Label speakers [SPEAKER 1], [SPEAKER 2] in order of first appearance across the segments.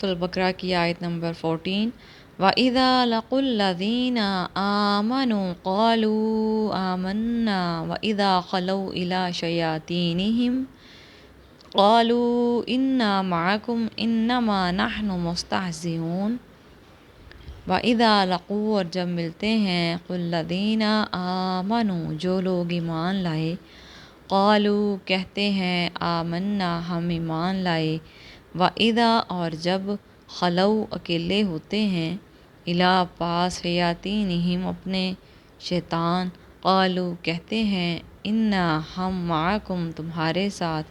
[SPEAKER 1] البقرہ کی آیت نمبر 14۔ وَإِذَا لَقُوا الَّذِينَ آمَنُوا قَالُوا آمَنَّا وَإِذَا خَلَوْا إِلَىٰ شَيَاطِينِهِمْ قَالُوا إِنَّا مَعَكُمْ إِنَّمَا نَحْنُ مُسْتَهْزِئُونَ۔ وَإِذَا لَقُوا، اور جب ملتے ہیں، الَّذِينَ آمَنُوا، جو لوگ ایمان لائے، قالوا، کہتے ہیں، آمنا، ہم ایمان لائے، وَإِذَا، اور جب خلو، اکیلے ہوتے ہیں، الا، پاس، شیاطینہم، اپنے شیطان، قالوا، کہتے ہیں، انا، ہم، معکم، تمہارے ساتھ،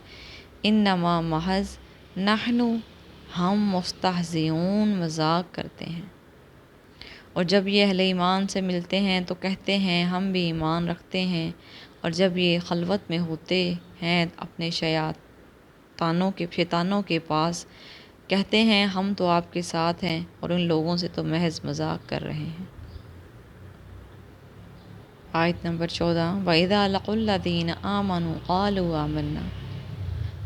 [SPEAKER 1] انما، محض، نحن، ہم، مستہزئون، مذاق کرتے ہیں۔ اور جب یہ اہل ایمان سے ملتے ہیں تو کہتے ہیں ہم بھی ایمان رکھتے ہیں، اور جب یہ خلوت میں ہوتے ہیں اپنے شیطانوں کے پاس، کہتے ہیں ہم تو آپ کے ساتھ ہیں اور ان لوگوں سے تو محض مذاق کر رہے ہیں۔ آیت نمبر 14۔ وَإِذَا لَقُوا الَّذِينَ آمَنُوا قَالُوا آمَنَّا۔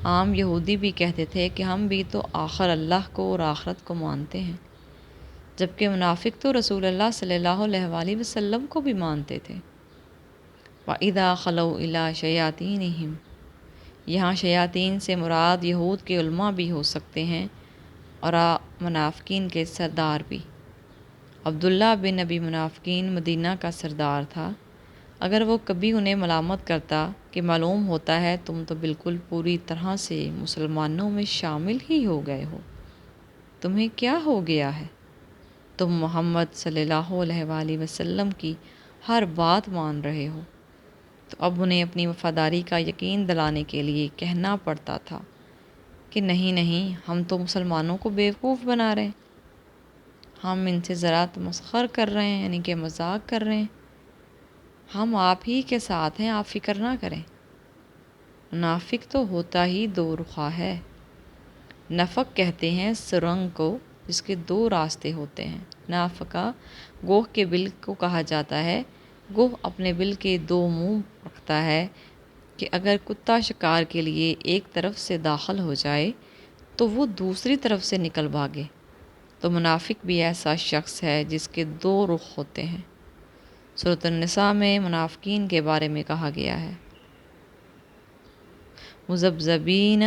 [SPEAKER 1] عام یہودی بھی کہتے تھے کہ ہم بھی تو آخر اللہ کو اور آخرت کو مانتے ہیں، جبکہ منافق تو رسول اللہ صلی اللہ علیہ وآلہ وسلم کو بھی مانتے تھے۔ وَإِذَا خَلَوْا إِلَىٰ شَيَاطِينِهِمْ، یہاں شیاطین سے مراد یہود کے علماء بھی ہو سکتے ہیں اور منافقین کے سردار بھی۔ عبداللہ بن ابی منافقین مدینہ کا سردار تھا۔ اگر وہ کبھی انہیں ملامت کرتا کہ معلوم ہوتا ہے تم تو بالکل پوری طرح سے مسلمانوں میں شامل ہی ہو گئے ہو، تمہیں کیا ہو گیا ہے، تم محمد صلی اللہ علیہ وآلہ وسلم کی ہر بات مان رہے ہو، تو اب انہیں اپنی وفاداری کا یقین دلانے کے لیے کہنا پڑتا تھا کہ نہیں نہیں، ہم تو مسلمانوں کو بیوقوف بنا رہے ہیں، ہم ان سے ذرا تمسخر کر رہے ہیں، یعنی کہ مذاق کر رہے ہیں، ہم آپ ہی کے ساتھ ہیں، آپ فکر نہ کریں۔ منافق تو ہوتا ہی دو رخا ہے۔ نفق کہتے ہیں سرنگ کو جس کے دو راستے ہوتے ہیں۔ نافقہ گوہ کے بل کو کہا جاتا ہے۔ گوہ اپنے بل کے دو منہ رکھتا ہے کہ اگر کتا شکار کے لیے ایک طرف سے داخل ہو جائے تو وہ دوسری طرف سے نکل بھاگے، تو منافق بھی ایسا شخص ہے جس کے دو رخ ہوتے ہیں۔ سورۃ النساء میں منافقین کے بارے میں کہا گیا ہے، مذبذبین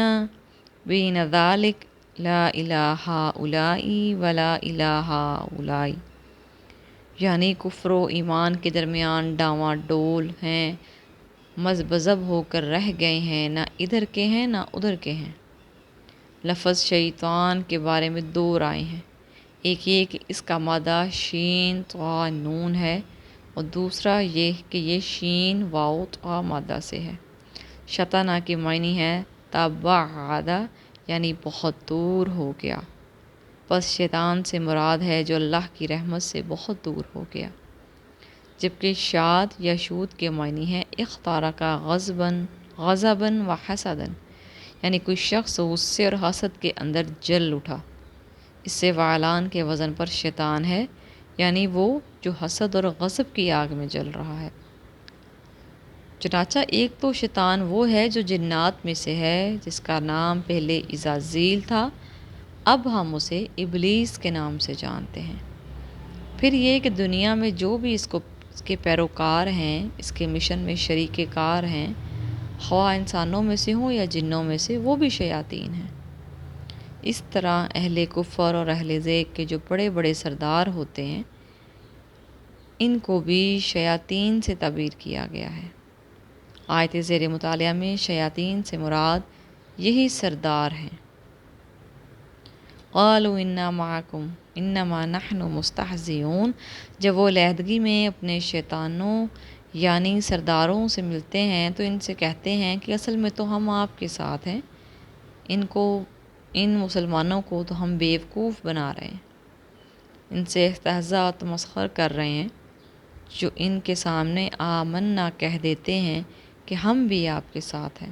[SPEAKER 1] بین ذالک لا الہ ہؤلاء ولا الہ ہؤلاء، یعنی کفر و ایمان کے درمیان ڈاواں ڈول ہیں، مذبذب ہو کر رہ گئے ہیں، نہ ادھر کے ہیں نہ ادھر کے ہیں۔ لفظ شیطان کے بارے میں دو رائے ہیں، ایک یہ کہ اس کا مادہ شین طا نون ہے، اور دوسرا یہ کہ یہ شین واو طا مادہ سے ہے۔ شطنہ کے معنی ہے تبعد، یعنی بہت دور ہو گیا، پس شیطان سے مراد ہے جو اللہ کی رحمت سے بہت دور ہو گیا، جبکہ شاد یا شود کے معنی ہے اختارکا غضباً و حسداً، یعنی کوئی شخص غصے اور حسد کے اندر جل اٹھا۔ اس سے فعلان کے وزن پر شیطان ہے، یعنی وہ جو حسد اور غضب کی آگ میں جل رہا ہے۔ چنانچہ ایک تو شیطان وہ ہے جو جنات میں سے ہے، جس کا نام پہلے عزازیل تھا، اب ہم اسے ابلیس کے نام سے جانتے ہیں۔ پھر یہ کہ دنیا میں جو بھی اس کے پیروکار ہیں، اس کے مشن میں شریک کار ہیں، خواہ انسانوں میں سے ہوں یا جنوں میں سے، وہ بھی شیاطین ہیں۔ اس طرح اہل کفر اور اہل زیغ کے جو بڑے بڑے سردار ہوتے ہیں، ان کو بھی شیاطین سے تعبیر کیا گیا ہے۔ آیت زیر مطالعہ میں شیاطین سے مراد یہی سردار ہیں۔ قالوا انا معکم انما نحن مستہزئون، جب وہ علیحدگی میں اپنے شیطانوں یعنی سرداروں سے ملتے ہیں تو ان سے کہتے ہیں کہ اصل میں تو ہم آپ کے ساتھ ہیں، ان مسلمانوں کو تو ہم بیوقوف بنا رہے ہیں، ان سے استہزاء و تمسخر کر رہے ہیں، جو ان کے سامنے آمنا کہہ دیتے ہیں کہ ہم بھی آپ کے ساتھ ہیں۔